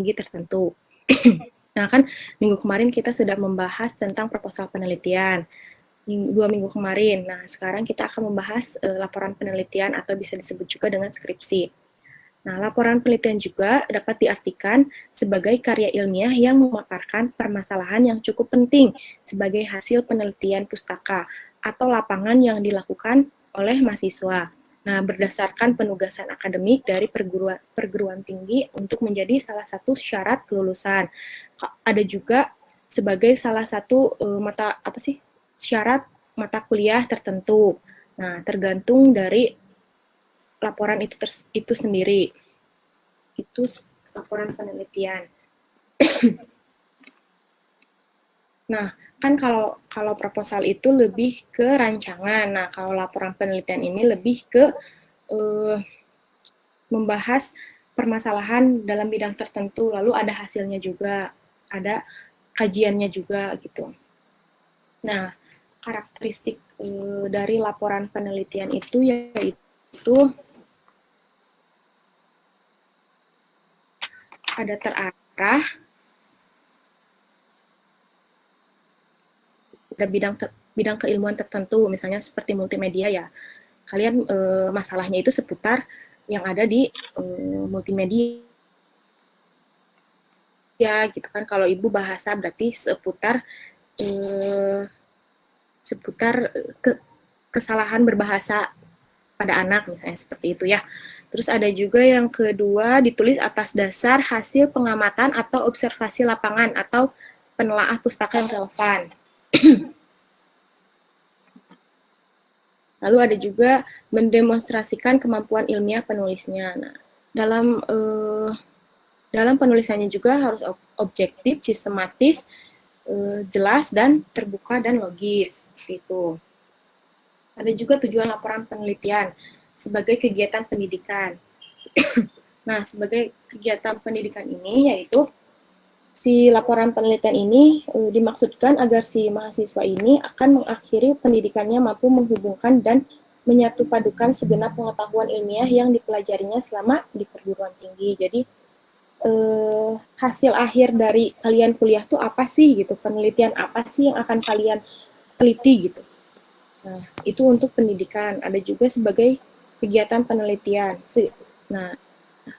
tinggi tertentu. Nah, kan minggu kemarin kita sudah membahas tentang proposal penelitian. 2 minggu kemarin. Nah, sekarang kita akan membahas laporan penelitian atau bisa disebut juga dengan skripsi. Nah, laporan penelitian juga dapat diartikan sebagai karya ilmiah yang memaparkan permasalahan yang cukup penting sebagai hasil penelitian pustaka atau lapangan yang dilakukan oleh mahasiswa. Nah, berdasarkan penugasan akademik dari perguruan tinggi untuk menjadi salah satu syarat kelulusan. Ada juga sebagai salah satu syarat mata kuliah tertentu. Nah, tergantung dari laporan itu sendiri. Itu laporan penelitian. Nah, kan kalau proposal itu lebih ke rancangan. Nah, kalau laporan penelitian ini lebih ke membahas permasalahan dalam bidang tertentu, lalu ada hasilnya juga, ada kajiannya juga gitu. Nah, karakteristik dari laporan penelitian itu yaitu ada terarah, ada bidang keilmuan tertentu, misalnya seperti multimedia ya. Kalian masalahnya itu seputar yang ada di multimedia ya gitu kan. Kalau ibu bahasa berarti seputar kesalahan berbahasa pada anak misalnya seperti itu ya. Terus ada juga yang kedua ditulis atas dasar hasil pengamatan atau observasi lapangan atau penelaah pustaka yang relevan. Lalu ada juga mendemonstrasikan kemampuan ilmiah penulisnya. Nah, dalam penulisannya juga harus objektif, sistematis, jelas dan terbuka dan logis. Gitu. Ada juga tujuan laporan penelitian sebagai kegiatan pendidikan. Nah, sebagai kegiatan pendidikan ini yaitu si laporan penelitian ini dimaksudkan agar si mahasiswa ini akan mengakhiri pendidikannya mampu menghubungkan dan menyatupadukan segenap pengetahuan ilmiah yang dipelajarinya selama di perguruan tinggi. Jadi hasil akhir dari kalian kuliah tuh apa sih gitu, penelitian apa sih yang akan kalian teliti gitu. Nah, itu untuk pendidikan. Ada juga sebagai kegiatan penelitian. Nah,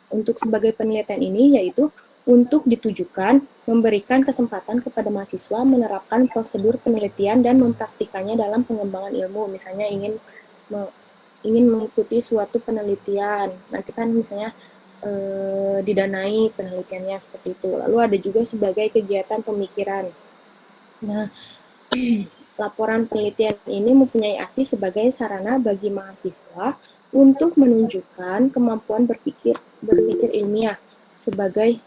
untuk sebagai penelitian ini yaitu untuk ditujukan memberikan kesempatan kepada mahasiswa menerapkan prosedur penelitian dan mempraktikannya dalam pengembangan ilmu. Misalnya ingin mengikuti suatu penelitian, nanti kan misalnya didanai penelitiannya seperti itu. Lalu ada juga sebagai kegiatan pemikiran. Nah, laporan penelitian ini mempunyai arti sebagai sarana bagi mahasiswa untuk menunjukkan kemampuan berpikir ilmiah sebagai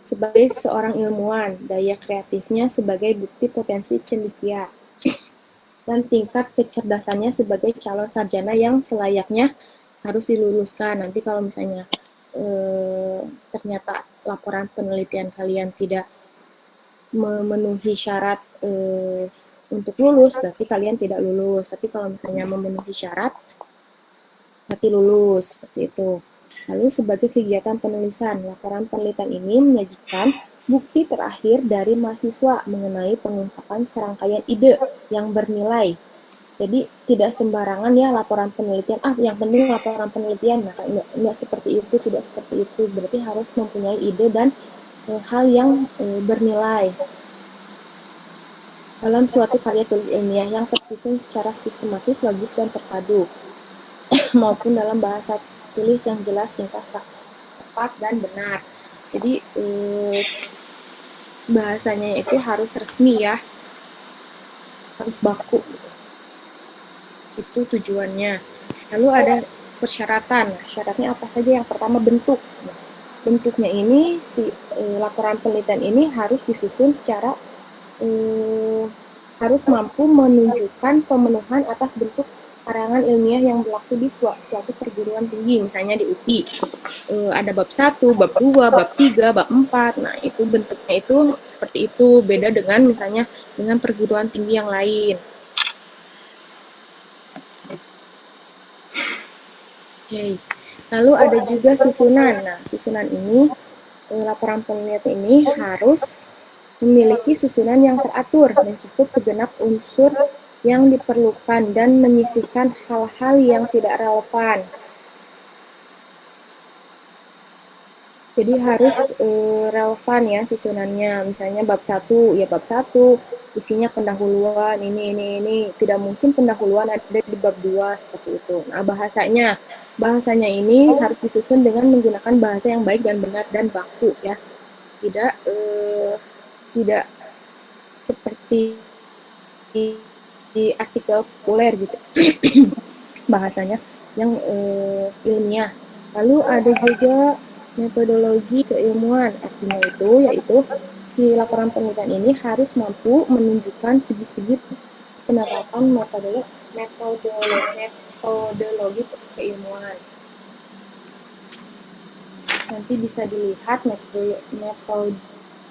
sebagai seorang ilmuwan, daya kreatifnya sebagai bukti potensi cendekia, dan tingkat kecerdasannya sebagai calon sarjana yang selayaknya harus diluluskan. Nanti kalau misalnya ternyata laporan penelitian kalian tidak memenuhi syarat untuk lulus, berarti kalian tidak lulus. Tapi kalau misalnya memenuhi syarat, berarti lulus, seperti itu. Lalu sebagai kegiatan penulisan, laporan penelitian ini menyajikan bukti terakhir dari mahasiswa mengenai pengungkapan serangkaian ide yang bernilai. Jadi tidak sembarangan ya laporan penelitian, yang penting laporan penelitian, nah enggak seperti itu, tidak seperti itu. Berarti harus mempunyai ide dan hal yang bernilai dalam suatu karya tulis ilmiah yang tersusun secara sistematis, logis, dan terpadu, maupun dalam bahasa tulis yang jelas, ringkas, tepat, dan benar. Jadi bahasanya itu harus resmi ya, harus baku. Itu tujuannya. Lalu ada persyaratan. Syaratnya apa saja? Yang pertama bentuk. Bentuknya ini si laporan penelitian ini harus disusun secara harus mampu menunjukkan pemenuhan atas bentuk karangan ilmiah yang berlaku di suatu perguruan tinggi, misalnya di UPI. Ada bab 1, bab 2, bab 3, bab 4. Nah, itu bentuknya itu seperti itu, beda dengan misalnya dengan perguruan tinggi yang lain. Oke. Lalu ada juga susunan. Nah, susunan ini, laporan penelitian ini harus memiliki susunan yang teratur, mencakup segenap unsur yang diperlukan, dan menyisihkan hal-hal yang tidak relevan. Jadi harus relevan ya susunannya. Misalnya bab 1, ya bab 1, isinya pendahuluan, ini. Tidak mungkin pendahuluan ada di bab 2, seperti itu. Nah, bahasanya ini harus disusun dengan menggunakan bahasa yang baik dan benar dan baku ya. Tidak seperti di artikel populer gitu. Bahasanya yang ilmiah. Lalu ada juga metodologi keilmuan, artinya yaitu si laporan penelitian ini harus mampu menunjukkan segi-segi penerapan metodologi keilmuan. Nanti bisa dilihat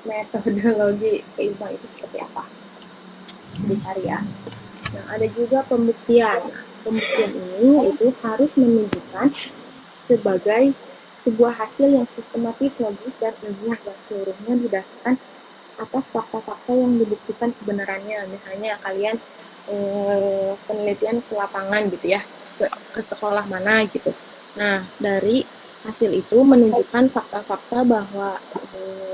metodologi keilmuan itu seperti apa. Dicari ya. Nah, ada juga pembuktian. Nah, pembuktian ini itu harus menunjukkan sebagai sebuah hasil yang sistematis, logis, dan ilmiah, dan seluruhnya didasarkan atas fakta-fakta yang dibuktikan kebenarannya. Misalnya kalian penelitian ke lapangan gitu ya, ke sekolah mana gitu. Nah, dari hasil itu menunjukkan fakta-fakta bahwa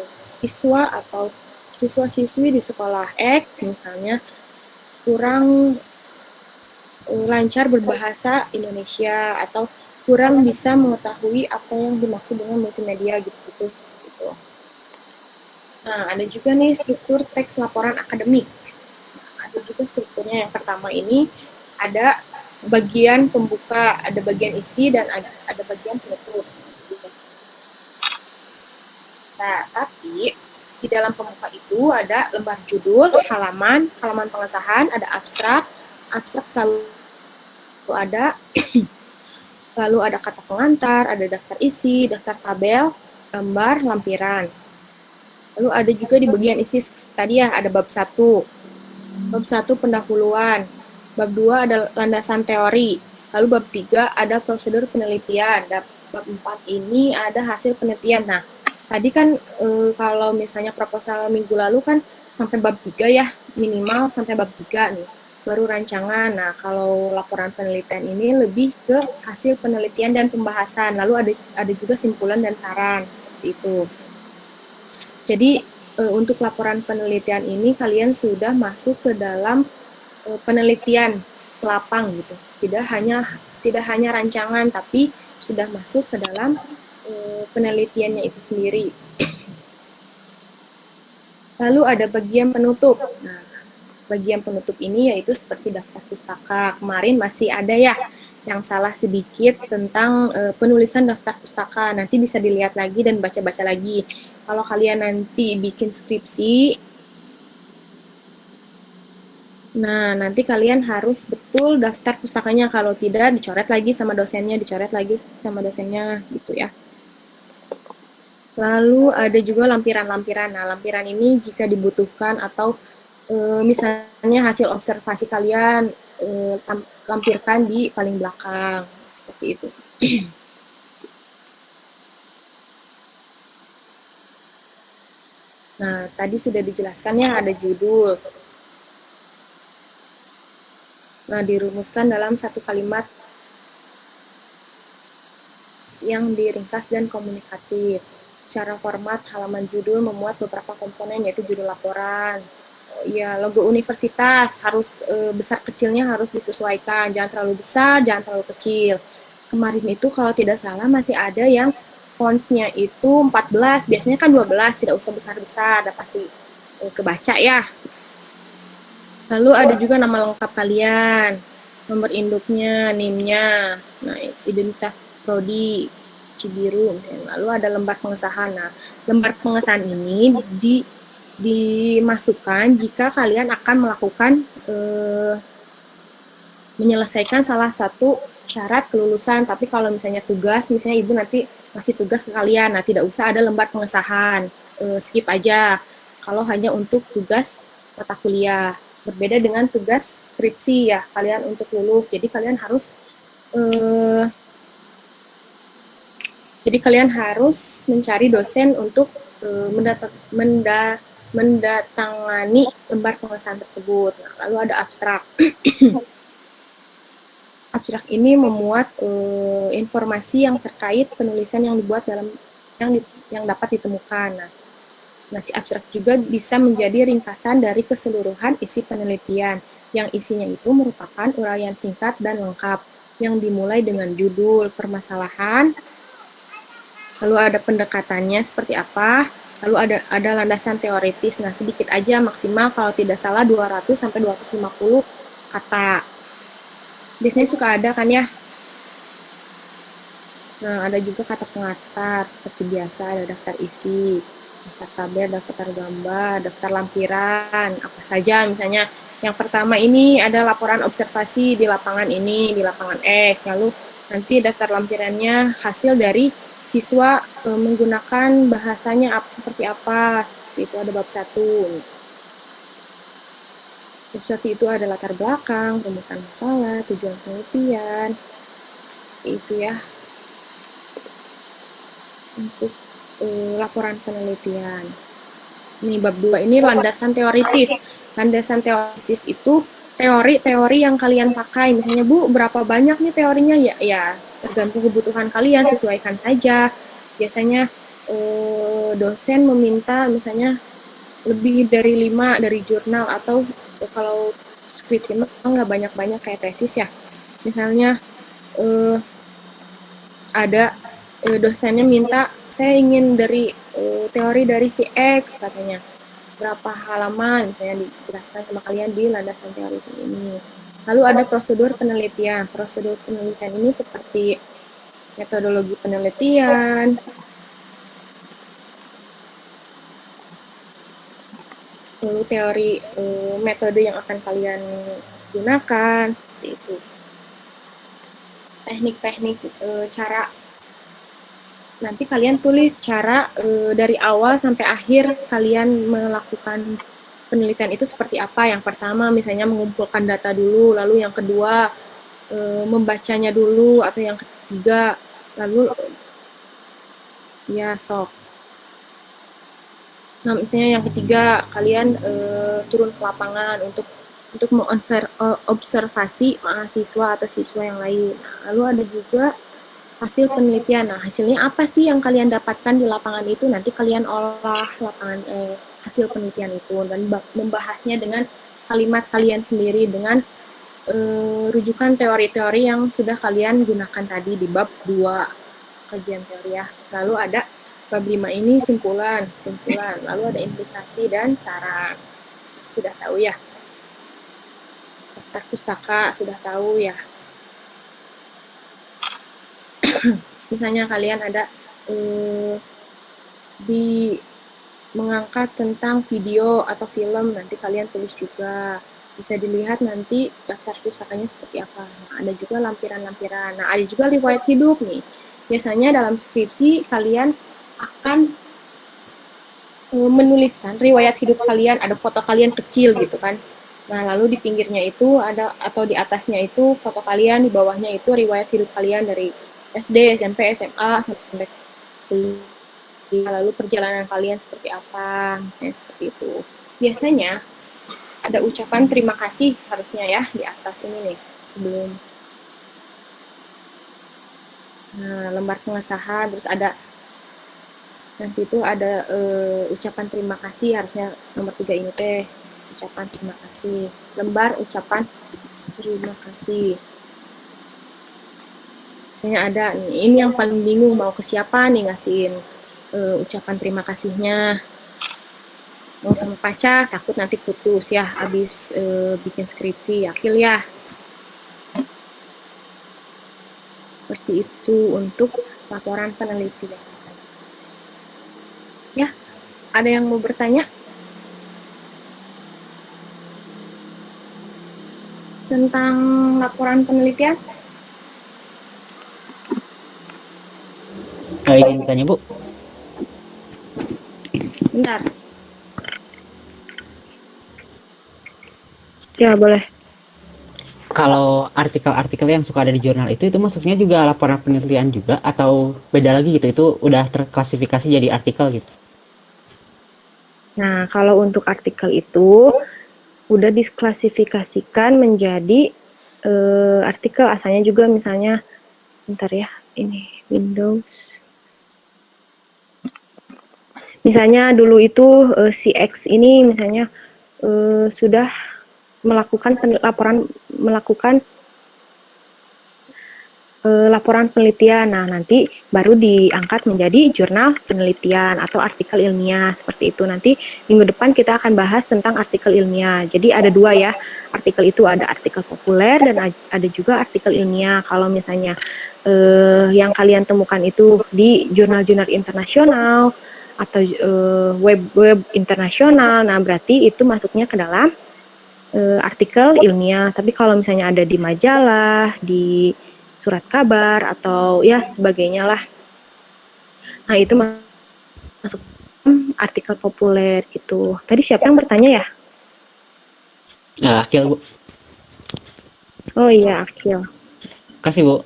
siswa atau siswa-siswi di sekolah X misalnya kurang lancar berbahasa Indonesia atau kurang bisa mengetahui apa yang dimaksud dengan multimedia gitu seperti itu. Nah, ada juga nih struktur teks laporan akademik. Nah, ada juga strukturnya. Yang pertama ini ada bagian pembuka, ada bagian isi, dan ada bagian penutup. Nah, tapi di dalam pembuka itu ada lembar judul, halaman pengesahan, ada abstrak selalu ada, lalu ada kata pengantar, ada daftar isi, daftar tabel, gambar, lampiran. Lalu ada juga di bagian isi tadi ya, ada bab 1. Bab 1 pendahuluan, bab 2 ada landasan teori, lalu bab 3 ada prosedur penelitian, dan bab 4 ini ada hasil penelitian. Nah, tadi kan kalau misalnya proposal minggu lalu kan sampai bab 3 ya, minimal sampai bab 3 nih, baru rancangan. Nah, kalau laporan penelitian ini lebih ke hasil penelitian dan pembahasan, lalu ada juga simpulan dan saran, seperti itu. Jadi, untuk laporan penelitian ini kalian sudah masuk ke dalam penelitian ke lapang gitu. Tidak hanya rancangan, tapi sudah masuk ke dalam penelitiannya itu sendiri. Lalu ada bagian penutup. Nah, bagian penutup ini yaitu seperti daftar pustaka. Kemarin masih ada ya yang salah sedikit tentang penulisan daftar pustaka. Nanti bisa dilihat lagi dan baca-baca lagi. Kalau kalian nanti bikin skripsi, nah nanti kalian harus betul daftar pustakanya. Kalau tidak, dicoret lagi sama dosennya gitu ya. Lalu ada juga lampiran-lampiran. Nah, lampiran ini jika dibutuhkan atau misalnya hasil observasi kalian lampirkan di paling belakang, seperti itu. Nah, tadi sudah dijelaskan ya, ada judul. Nah, dirumuskan dalam satu kalimat yang diringkas dan komunikatif. Cara format halaman judul memuat beberapa komponen, yaitu judul laporan. Ya, logo universitas harus besar kecilnya harus disesuaikan, jangan terlalu besar, jangan terlalu kecil. Kemarin itu kalau tidak salah masih ada yang fontsnya itu 14, biasanya kan 12, tidak usah besar-besar, udah pasti kebaca ya. Lalu ada juga nama lengkap kalian, nomor induknya, NIM-nya, nah identitas prodi, Cibiru, lalu ada lembar pengesahan. Nah, lembar pengesahan ini dimasukkan jika kalian akan melakukan menyelesaikan salah satu syarat kelulusan. Tapi kalau misalnya tugas, misalnya ibu nanti masih tugas ke kalian, nah tidak usah ada lembar pengesahan, skip aja. Kalau hanya untuk tugas mata kuliah, berbeda dengan tugas skripsi ya, kalian untuk lulus. Jadi kalian harus Jadi kalian harus mencari dosen untuk mendatangani lembar pengesahan tersebut. Nah, lalu ada abstrak. Abstrak ini memuat informasi yang terkait penulisan yang dibuat dalam yang dapat ditemukan. Nah, si abstrak juga bisa menjadi ringkasan dari keseluruhan isi penelitian, yang isinya itu merupakan uraian singkat dan lengkap, yang dimulai dengan judul, permasalahan, lalu ada pendekatannya seperti apa, lalu ada landasan teoritis. Nah, sedikit aja, maksimal kalau tidak salah 200 sampai 250 kata. Biasanya suka ada kan ya. Nah, ada juga kata pengantar seperti biasa, ada daftar isi, daftar tabel, daftar gambar, daftar lampiran, apa saja misalnya. Yang pertama ini ada laporan observasi di lapangan ini, di lapangan X, lalu nanti daftar lampirannya hasil dari siswa menggunakan bahasanya seperti apa. Itu ada bab 1. Bab 1 itu ada latar belakang, rumusan masalah, tujuan penelitian, itu ya. Untuk laporan penelitian. Ini bab 2 ini landasan teoritis. Landasan teoritis itu teori-teori yang kalian pakai. Misalnya, Bu, berapa banyak nih teorinya? Ya tergantung kebutuhan kalian, sesuaikan saja. Biasanya dosen meminta misalnya lebih dari 5 dari jurnal, atau kalau skripsi memang nggak banyak-banyak kayak tesis ya. Misalnya ada dosennya minta, saya ingin dari teori dari si X katanya, berapa halaman, misalnya dijelaskan sama kalian di landasan teori ini. Lalu ada prosedur penelitian. Prosedur penelitian ini seperti metodologi penelitian, lalu teori metode yang akan kalian gunakan, seperti itu. Teknik-teknik cara, nanti kalian tulis cara dari awal sampai akhir kalian melakukan penelitian itu seperti apa. Yang pertama misalnya mengumpulkan data dulu, lalu yang kedua membacanya dulu, atau yang ketiga lalu ya sok. Nah, misalnya yang ketiga kalian turun ke lapangan untuk mengobservasi mahasiswa atau siswa yang lain. Nah, lalu ada juga hasil penelitian. Nah, hasilnya apa sih yang kalian dapatkan di lapangan itu? Nanti kalian olah hasil penelitian itu dan membahasnya dengan kalimat kalian sendiri dengan rujukan teori-teori yang sudah kalian gunakan tadi di bab 2 kajian teori ya. Lalu ada bab 5 ini simpulan, lalu ada implikasi dan saran. Sudah tahu ya. Daftar pustaka sudah tahu ya. Misalnya kalian ada mengangkat tentang video atau film, nanti kalian tulis juga. Bisa dilihat nanti daftar pustakanya seperti apa. Nah, ada juga lampiran-lampiran. Nah, ada juga riwayat hidup nih. Biasanya dalam skripsi kalian akan menuliskan riwayat hidup kalian, ada foto kalian kecil gitu kan. Nah, lalu di pinggirnya itu ada, atau di atasnya itu foto kalian, di bawahnya itu riwayat hidup kalian dari SD, SMP, SMA, sampai kuliah, lalu perjalanan kalian seperti apa, misalnya seperti itu. Biasanya ada ucapan terima kasih harusnya ya di atas ini nih, sebelum lembar pengesahan, terus ada nanti itu ada ucapan terima kasih, harusnya nomor 3 ini teh, ucapan terima kasih, lembar ucapan terima kasih. Kayaknya ada nih, ini yang paling bingung mau ke siapa nih ngasihin ucapan terima kasihnya. Mau sama pacar, takut nanti putus ya abis bikin skripsi, yakil ya. Seperti itu untuk laporan penelitian. Ya, ada yang mau bertanya tentang laporan penelitian? Izin tanya, Bu. Bentar. Ya, boleh. Kalau artikel-artikel yang suka ada di jurnal itu masuknya juga laporan penelitian juga atau beda lagi gitu? Itu udah terklasifikasi jadi artikel gitu. Nah, kalau untuk artikel itu udah diklasifikasikan menjadi artikel asalnya juga misalnya, bentar ya, ini Windows. Misalnya dulu itu si X ini misalnya sudah melakukan laporan penelitian. Nah, nanti baru diangkat menjadi jurnal penelitian atau artikel ilmiah seperti itu. Nanti minggu depan kita akan bahas tentang artikel ilmiah. Jadi ada dua ya, artikel itu ada artikel populer dan ada juga artikel ilmiah. Kalau misalnya yang kalian temukan itu di jurnal-jurnal internasional atau web-web internasional, nah berarti itu masuknya ke dalam artikel ilmiah. Tapi kalau misalnya ada di majalah, di surat kabar atau ya sebagainya lah. Nah, itu masuk artikel populer gitu. Tadi siapa yang bertanya ya? Akil, Bu. Oh iya, Akil. Kasih, Bu.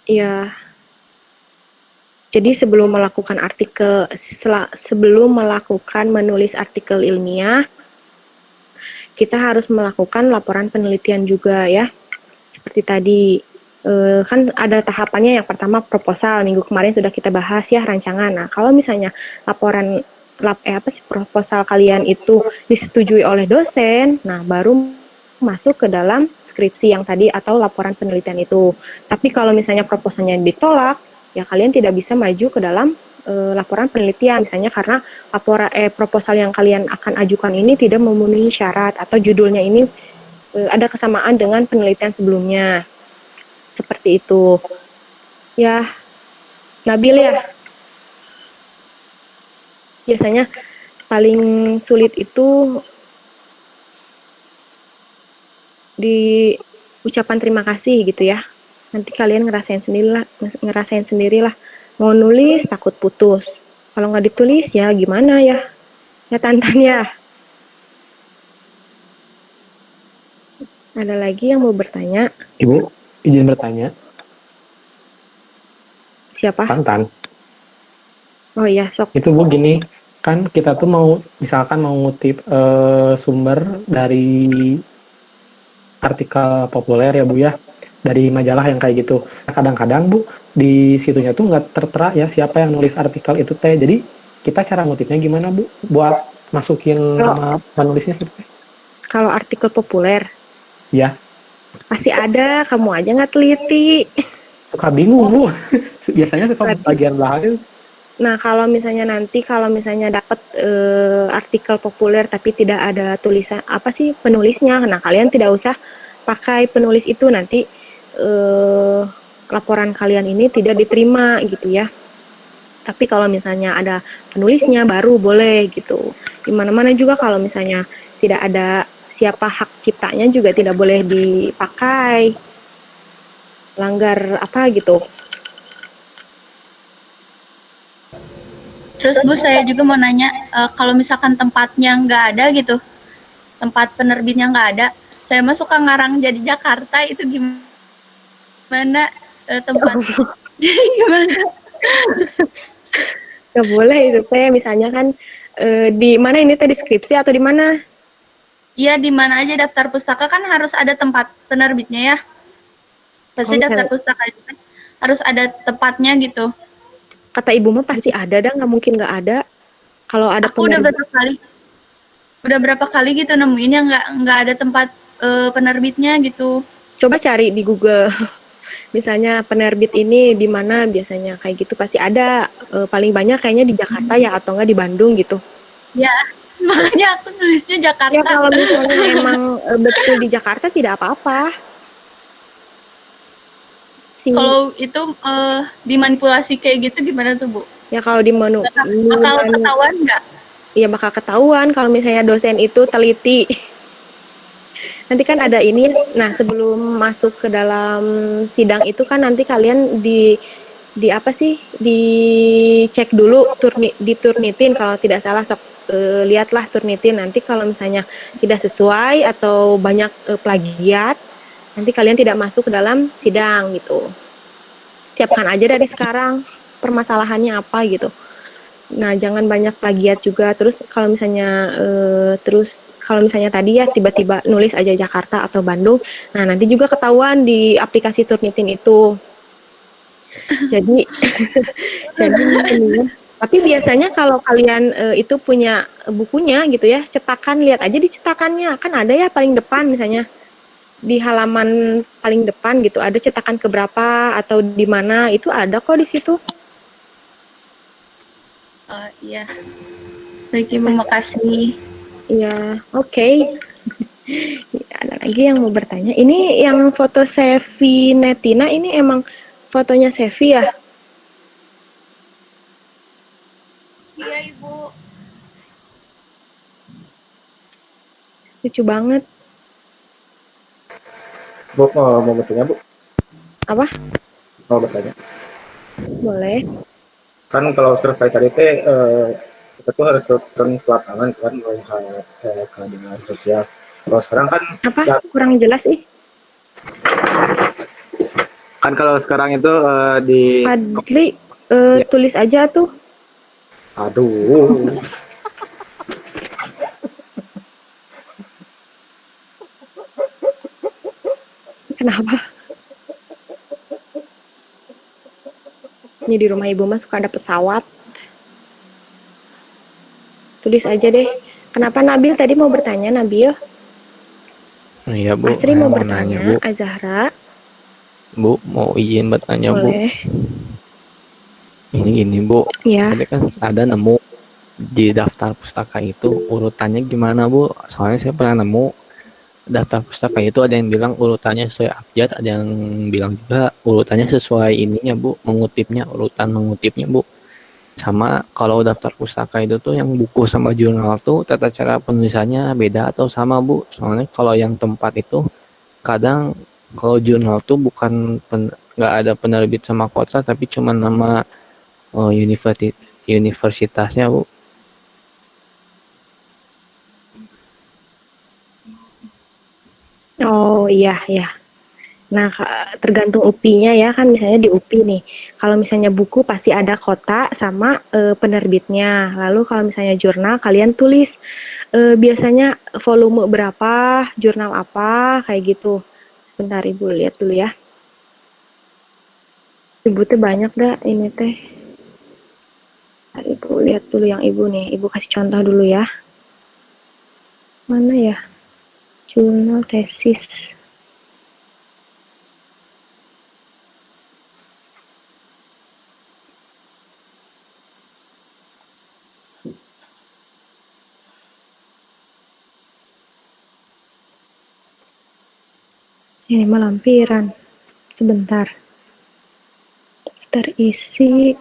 Iya. Jadi sebelum melakukan menulis artikel ilmiah, kita harus melakukan laporan penelitian juga ya. Seperti tadi kan ada tahapannya. Yang pertama proposal, minggu kemarin sudah kita bahas ya, rancangan. Nah, kalau misalnya proposal kalian itu disetujui oleh dosen, nah baru masuk ke dalam skripsi yang tadi atau laporan penelitian itu. Tapi kalau misalnya proposalnya ditolak, ya kalian tidak bisa maju ke dalam laporan penelitian, misalnya karena proposal yang kalian akan ajukan ini tidak memenuhi syarat atau judulnya ini ada kesamaan dengan penelitian sebelumnya. Seperti itu. Ya, Nabil ya. Biasanya paling sulit itu di ucapan terima kasih gitu ya. Nanti kalian ngerasain sendirilah. Mau nulis takut putus. Kalau nggak ditulis ya gimana ya? Ya Tantan ya. Ada lagi yang mau bertanya? Ibu, izin bertanya. Siapa? Tantan. Oh iya, sok. Itu Bu gini, kan kita tuh misalkan mau ngutip sumber dari artikel populer ya Bu ya, dari majalah yang kayak gitu. Kadang-kadang Bu, di situnya tuh nggak tertera ya siapa yang nulis artikel itu teh. Jadi kita cara ngutipnya gimana Bu? Buat masukin Kalau nama penulisnya gitu teh. kalau artikel populer Ya, pasti ada, kamu aja nggak teliti. suka bingung Bu. Biasanya suka Berarti bagian belakang. Nah, kalau misalnya dapat artikel populer tapi tidak ada tulisan apa sih penulisnya, nah kalian tidak usah pakai penulis itu, nanti laporan kalian ini tidak diterima gitu ya. Tapi kalau misalnya ada penulisnya baru boleh gitu. Di mana-mana juga kalau misalnya tidak ada siapa hak ciptanya juga tidak boleh dipakai. Langgar apa gitu. Terus Bu, saya juga mau nanya, kalau misalkan tempatnya nggak ada gitu, tempat penerbitnya nggak ada, saya mah suka ngarang jadi Jakarta, itu gimana tempat? Jadi gimana? Nggak boleh itu teh, misalnya kan di mana ini teh, deskripsi atau di mana? Iya, di mana aja daftar pustaka kan harus ada tempat penerbitnya ya. Pasti Kalau daftar misalnya pustaka itu kan harus ada tempatnya gitu. kata ibu mah pasti ada, dah nggak mungkin nggak ada. Kalau ada Aku udah berapa kali gitu nemuinnya nggak ada tempat penerbitnya gitu. coba cari di Google. Misalnya penerbit ini di mana biasanya kayak gitu pasti ada. Paling banyak kayaknya di Jakarta ya atau enggak di Bandung gitu. Ya, makanya aku nulisnya Ya Jakarta. kalau misalnya emang betul di Jakarta tidak apa-apa. Kalau itu dimanipulasi kayak gitu gimana tuh Bu? Ya kalau di Bakal ketahuan nggak? ya bakal ketahuan kalau misalnya dosen itu teliti. Nanti kan ada ini, nah sebelum masuk ke dalam sidang itu kan nanti kalian di apa sih, dicek dulu, diturnitin kalau tidak salah, lihatlah Turnitin, nanti kalau misalnya tidak sesuai atau banyak plagiat, nanti kalian tidak masuk ke dalam sidang gitu. Siapkan aja dari sekarang permasalahannya apa gitu. Nah, jangan banyak plagiat juga. Terus kalau misalnya tadi ya tiba-tiba nulis aja Jakarta atau Bandung, nah nanti juga ketahuan di aplikasi Turnitin itu. Jadi jadi mendingan. Tapi biasanya kalau kalian itu punya bukunya gitu ya, cetakan, lihat aja di cetakannya. Kan ada ya paling depan misalnya di halaman paling depan gitu ada cetakan keberapa atau di mana, itu ada kok di situ. Iya. Baik, Ibu, makasih. Iya, oke. Ada lagi yang mau bertanya. Ini yang foto Sevi Netina ini emang fotonya Sevi ya? Iya, Ibu. Lucu banget. Bu, mau bertanya, Bu? Apa? Mau bertanya. Boleh. Kan kalau survei tadi kita tuh harus turun ke lapangan kan melihat keadaan sosial. Kalau sekarang kan Apa? Kurang jelas ih. kalau sekarang itu di Fadli, Ya. tulis aja tuh. Aduh. Kenapa? Ini di rumah ibu mah suka ada pesawat. Tulis aja deh. Kenapa Nabil tadi mau bertanya, Nabil? Iya Bu, Asri saya mau mau nanya Bu. bertanya, Azahra. Bu, mau izin bertanya Bu. Boleh. Ini gini Bu, Ya. tadi kan ada nemu di daftar pustaka itu urutannya gimana Bu? Soalnya saya pernah nemu daftar pustaka itu ada yang bilang urutannya sesuai abjad, ada yang bilang juga urutannya sesuai ininya Bu, urutan mengutipnya Bu. Sama kalau daftar pustaka itu tuh yang buku sama jurnal tuh tata cara penulisannya beda atau sama Bu? Soalnya kalau yang tempat itu kadang kalau jurnal tuh bukan nggak ada penerbit sama kota tapi cuma nama universitasnya Bu. Oh iya, ya. Nah, tergantung UPI-nya ya kan, misalnya di UPI nih. Kalau misalnya buku pasti ada kota sama penerbitnya. Lalu kalau misalnya jurnal kalian tulis biasanya volume berapa, jurnal apa, kayak gitu. Bentar Ibu lihat dulu ya. Ibu teh banyak dah ini teh. Bentar, Ibu lihat dulu yang Ibu nih. Ibu kasih contoh dulu ya. Mana ya? Jurnal tesis. Ini mah lampiran. Sebentar. Terisi.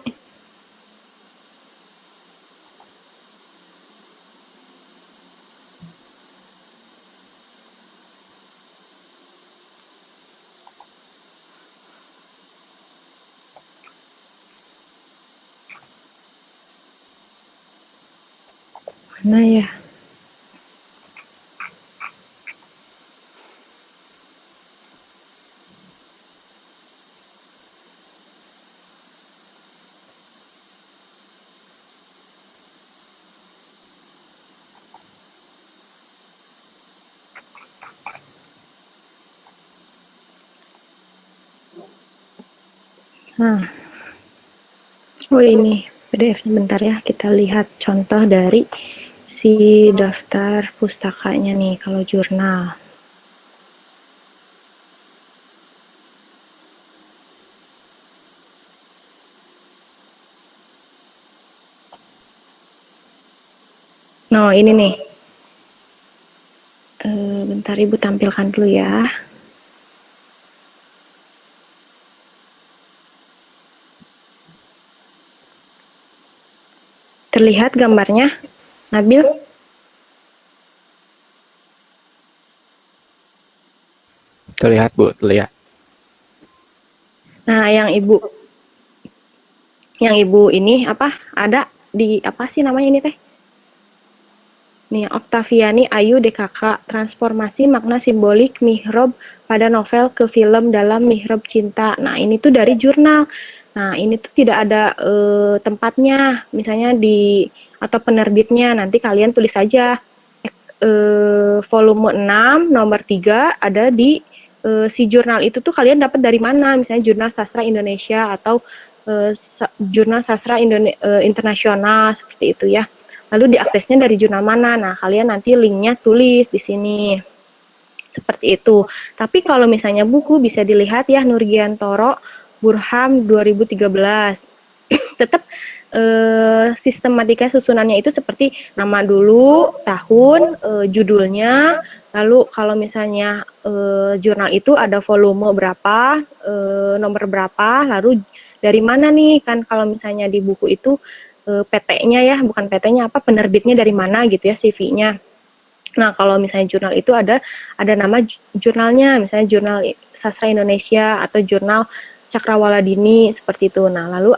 Mana ya? Nah. Oh ini PDF-nya, bentar ya, kita lihat contoh dari si daftar pustakanya nih kalau jurnal. Nah ini nih, bentar Ibu tampilkan dulu ya. Terlihat gambarnya, Nabil? Terlihat Bu, terlihat. Nah yang Ibu ini apa? Ada di apa sih namanya ini teh? Nih, Oktaviani Ayu DKK, transformasi makna simbolik mihrab pada novel ke film dalam Mihrab Cinta. Nah, ini tuh dari jurnal. Nah, ini tuh tidak ada tempatnya, misalnya di atau penerbitnya. Nanti kalian tulis saja volume 6 nomor 3 ada di si jurnal itu tuh kalian dapat dari mana? Misalnya Jurnal Sastra Indonesia atau Jurnal Sastra Internasional seperti itu ya. Lalu diaksesnya dari jurnal mana? Nah, kalian nanti linknya tulis di sini. Seperti itu. Tapi kalau misalnya buku bisa dilihat ya Nurgiantoro Burham 2013. Tetap sistematika susunannya itu seperti nama dulu, tahun, judulnya, lalu kalau misalnya jurnal itu ada volume berapa, nomor berapa, lalu dari mana nih kan kalau misalnya di buku itu PT-nya ya, bukan PT-nya apa, penerbitnya dari mana gitu ya, CV-nya. Nah, kalau misalnya jurnal itu ada nama jurnalnya, misalnya Jurnal Sastra Indonesia atau Jurnal Cakrawala Dini seperti itu. Nah, lalu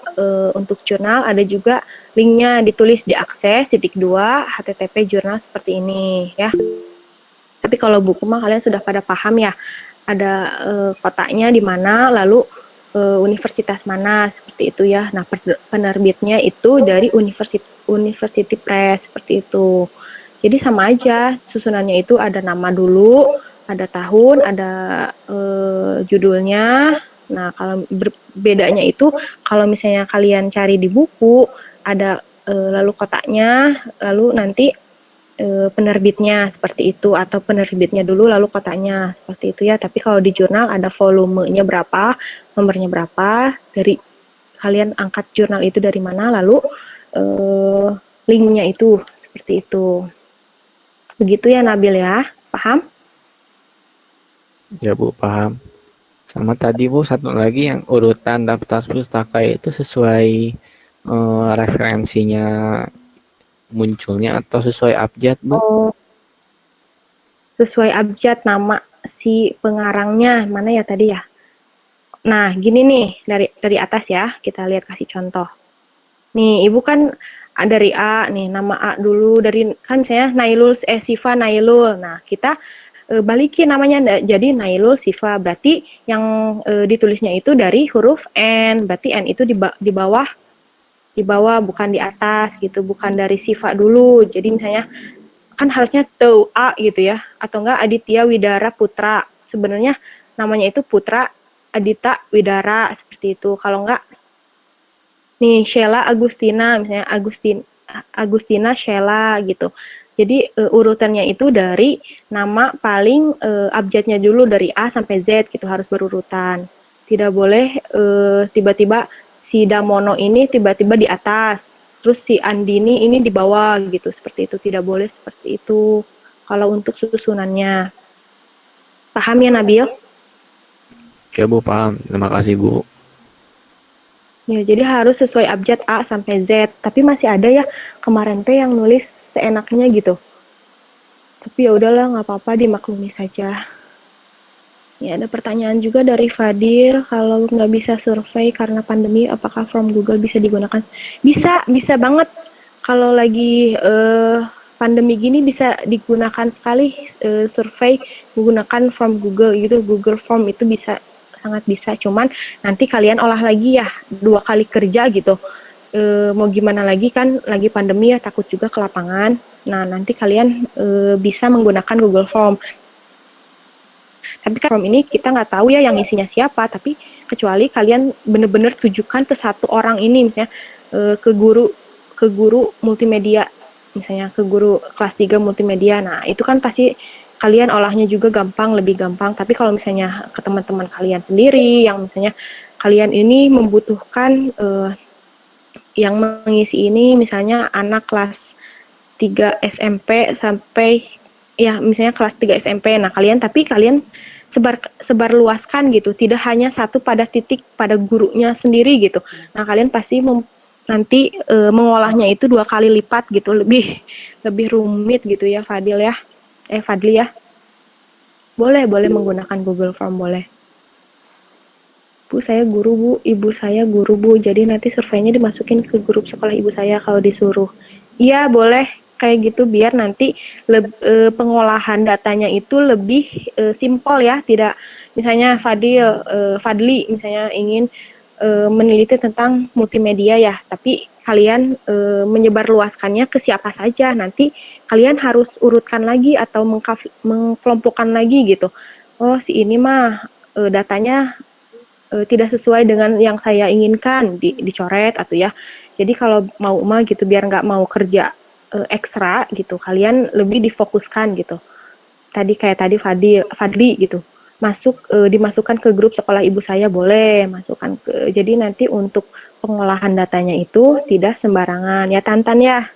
untuk jurnal ada juga linknya ditulis diakses _2 http jurnal seperti ini ya. Tapi kalau buku mah kalian sudah pada paham ya, ada kotaknya di mana, lalu universitas mana seperti itu ya. Nah, penerbitnya itu dari University Press seperti itu. Jadi sama aja susunannya itu ada nama dulu, ada tahun, ada judulnya. Nah, kalau bedanya itu kalau misalnya kalian cari di buku ada lalu kotaknya, lalu nanti penerbitnya seperti itu atau penerbitnya dulu lalu kotaknya seperti itu ya. Tapi kalau di jurnal ada volumenya berapa, nomornya berapa, dari kalian angkat jurnal itu dari mana, lalu linknya itu seperti itu. Begitu ya Nabil ya, paham? Ya Bu, paham. Sama tadi Bu, satu lagi yang urutan daftar pustaka itu sesuai referensinya munculnya atau sesuai abjad Bu? Oh, sesuai abjad nama si pengarangnya mana ya tadi ya? Nah, gini nih dari atas ya, kita lihat kasih contoh. Nih, Ibu kan dari A nih, nama A dulu dari kan misalnya Nailul Siva Nailul. Nah, kita balikin namanya jadi Nailul Siva. Berarti yang ditulisnya itu dari huruf N. Berarti N itu di bawah bukan di atas gitu, bukan dari Siva dulu. Jadi misalnya kan harusnya Teu A gitu ya, atau enggak Aditya Widara Putra. Sebenarnya namanya itu Putra Adita Widara seperti itu. Kalau enggak nih Sheila Agustina misalnya Agustina Sheila gitu. Jadi urutannya itu dari nama paling abjadnya dulu dari A sampai Z gitu, harus berurutan. Tidak boleh tiba-tiba si Damono ini tiba-tiba di atas, terus si Andini ini di bawah gitu, seperti itu. Tidak boleh seperti itu kalau untuk susunannya. Paham ya Nabil? Oke Bu, paham. Terima kasih Bu. Ya, jadi harus sesuai abjad A sampai Z. Tapi masih ada ya kemarin teh yang nulis seenaknya gitu. Tapi ya udahlah, nggak apa-apa, dimaklumi saja. Ya, ada pertanyaan juga dari Fadil, kalau nggak bisa survei karena pandemi, apakah form Google bisa digunakan? Bisa banget. Kalau lagi pandemi gini bisa digunakan sekali survei menggunakan form Google gitu. Google Form itu bisa, sangat bisa. Cuman nanti kalian olah lagi ya, 2 kali kerja gitu. Mau gimana lagi kan lagi pandemi ya, takut juga ke lapangan. Nah, nanti kalian bisa menggunakan Google Form. Tapi kan form ini kita nggak tahu ya yang isinya siapa, tapi kecuali kalian benar-benar tujukan ke satu orang ini, misalnya ke guru multimedia, misalnya ke guru kelas 3 multimedia. Nah, itu kan pasti kalian olahnya juga gampang, lebih gampang. Tapi kalau misalnya ke teman-teman kalian sendiri, yang misalnya kalian ini membutuhkan yang mengisi ini, misalnya anak kelas 3 SMP sampai ya misalnya kelas 3 SMP. Nah, kalian sebar luaskan gitu, tidak hanya satu pada titik pada gurunya sendiri gitu. Nah, kalian pasti nanti mengolahnya itu 2 kali lipat gitu, lebih rumit gitu ya Fadil ya. Fadli ya. Boleh menggunakan Google Form, boleh. Bu, saya guru Bu, ibu saya guru Bu, jadi nanti surveinya dimasukin ke grup sekolah ibu saya kalau disuruh. Iya, boleh. kayak gitu biar nanti pengolahan datanya itu lebih simpel ya, tidak misalnya Fadli misalnya ingin meneliti tentang multimedia ya, tapi kalian menyebarluaskannya ke siapa saja, nanti kalian harus urutkan lagi atau mengkelompokkan lagi gitu. Oh, si ini mah datanya tidak sesuai dengan yang saya inginkan, dicoret atau ya. Jadi kalau mau mah gitu biar nggak mau kerja ekstra gitu, kalian lebih difokuskan gitu. Kayak tadi Fadli gitu. Dimasukkan ke grup sekolah ibu saya boleh, masukkan ke. Jadi nanti untuk pengolahan datanya itu tidak sembarangan. Ya Tantan ya.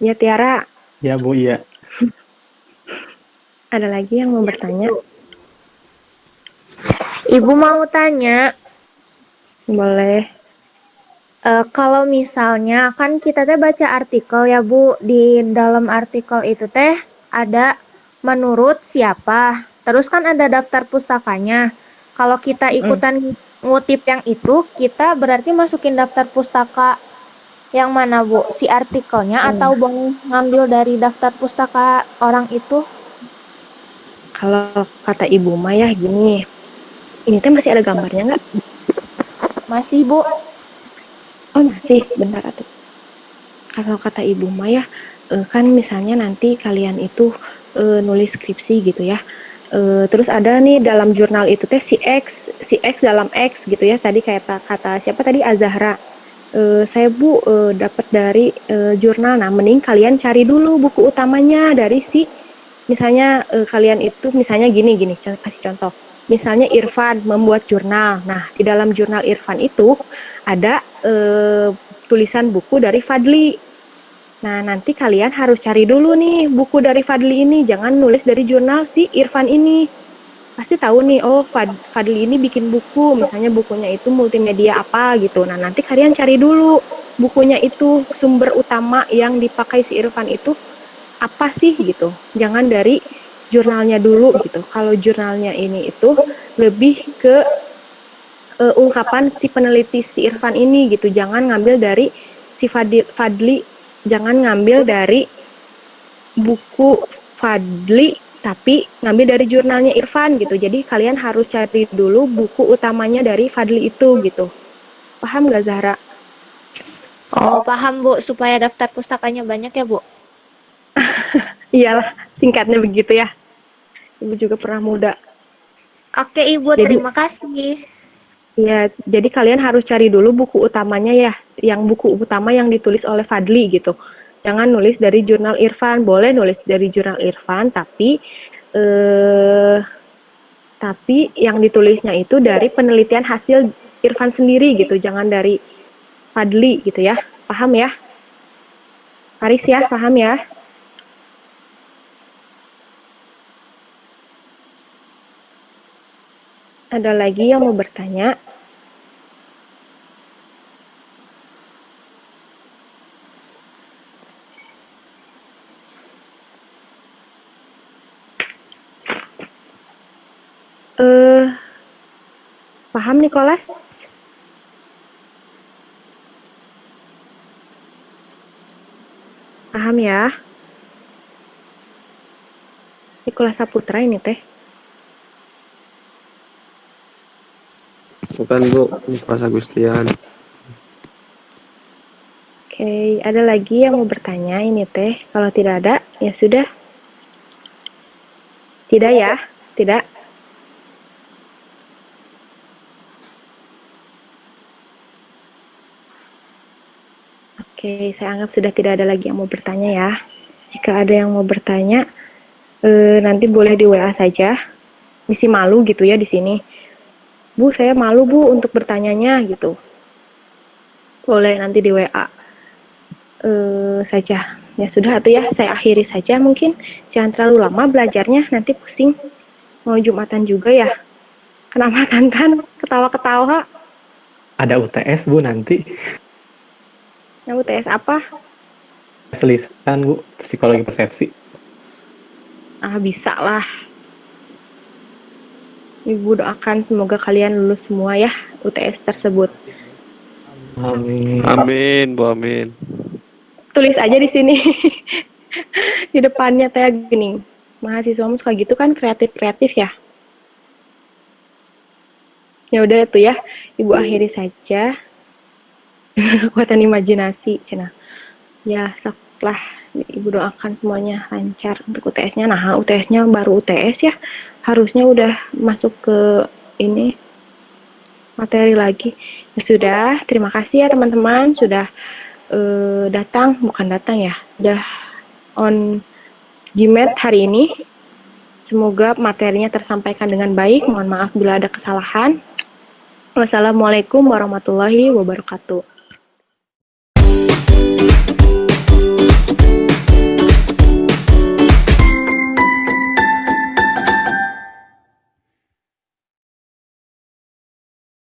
Ya Tiara, Ya Bu, iya. ada lagi yang mau bertanya? Ibu mau tanya, Boleh. kalau misalnya kan kita teh baca artikel ya Bu, di dalam artikel itu teh ada menurut siapa, terus kan ada daftar pustakanya. Kalau kita ikutan ngutip yang itu, kita berarti masukin daftar pustaka yang mana Bu? Si artikelnya atau mau ngambil dari daftar pustaka orang itu? Kalau kata Ibu Maya gini, ini teh masih ada gambarnya nggak? Masih Bu? Oh masih, bentar atuh. Kalau kata Ibu Maya, kan misalnya nanti kalian itu nulis skripsi gitu ya. Terus ada nih dalam jurnal itu teh si X dalam X gitu ya. Tadi kayak kata siapa tadi Azahra. Saya Bu dapat dari jurnal. Nah, mending kalian cari dulu buku utamanya dari si misalnya kalian itu misalnya gini kasih contoh. Misalnya Irfan membuat jurnal. Nah, di dalam jurnal Irfan itu ada tulisan buku dari Fadli. Nah, nanti kalian harus cari dulu nih buku dari Fadli ini. Jangan nulis dari jurnal si Irfan ini. Pasti tahu nih, oh Fadli ini bikin buku, misalnya bukunya itu multimedia apa gitu. Nah, nanti kalian cari dulu bukunya itu, sumber utama yang dipakai si Irfan itu apa sih gitu. Jangan dari jurnalnya dulu gitu. Kalau jurnalnya ini itu lebih ke ungkapan si peneliti si Irfan ini gitu. Jangan ngambil dari si Fadli, jangan ngambil dari buku Fadli tapi ngambil dari jurnalnya Irfan gitu. Jadi kalian harus cari dulu buku utamanya dari Fadli itu gitu. Paham nggak Zahra? Oh, paham Bu, supaya daftar pustakanya banyak ya Bu? Iyalah, singkatnya begitu ya. Ibu juga pernah muda. Oke Ibu, Jadi terima kasih. ya, jadi kalian harus cari dulu buku utamanya ya, yang buku utama yang ditulis oleh Fadli gitu. Jangan nulis dari jurnal Irfan, boleh nulis dari jurnal Irfan, tapi yang ditulisnya itu dari penelitian hasil Irfan sendiri gitu, jangan dari Fadli gitu ya. Paham ya? Paris ya, paham ya? Ada lagi yang mau bertanya? Paham Nicholas? Paham ya? Nicholas Saputra ini teh. Bukan Bu, Nicholas Agustian. Oke, ada lagi yang mau bertanya ini teh? Kalau tidak ada, ya sudah. Tidak ya? Tidak. Oke, saya anggap sudah tidak ada lagi yang mau bertanya ya. Jika ada yang mau bertanya, nanti boleh di WA saja. Misi malu gitu ya di sini. Bu, saya malu Bu untuk bertanyanya gitu. Boleh nanti di WA saja. Ya sudah atau ya saya akhiri saja mungkin. Jangan terlalu lama belajarnya, nanti pusing. Mau Jumatan juga ya. Kenapa Tantan? Ketawa-ketawa. Ada UTS Bu nanti. Yang UTS apa? Lisan Bu, psikologi persepsi. Ah, bisa lah. Ibu doakan semoga kalian lulus semua ya UTS tersebut. Amin. Amin, Bu, amin. tulis aja di sini. Di depannya teh gini. Mahasiswamu suka gitu kan, kreatif ya. Ya udah itu ya, Ibu akhiri saja. Kekuatan imajinasi, cenah. Ya, setelah Ibu doakan semuanya lancar untuk UTS-nya. Nah, UTS-nya baru UTS ya. Harusnya udah masuk ke ini materi lagi. Ya sudah, terima kasih ya teman-teman sudah bukan datang ya. Sudah on GMAT hari ini. Semoga materinya tersampaikan dengan baik. Mohon maaf bila ada kesalahan. Wassalamualaikum warahmatullahi wabarakatuh.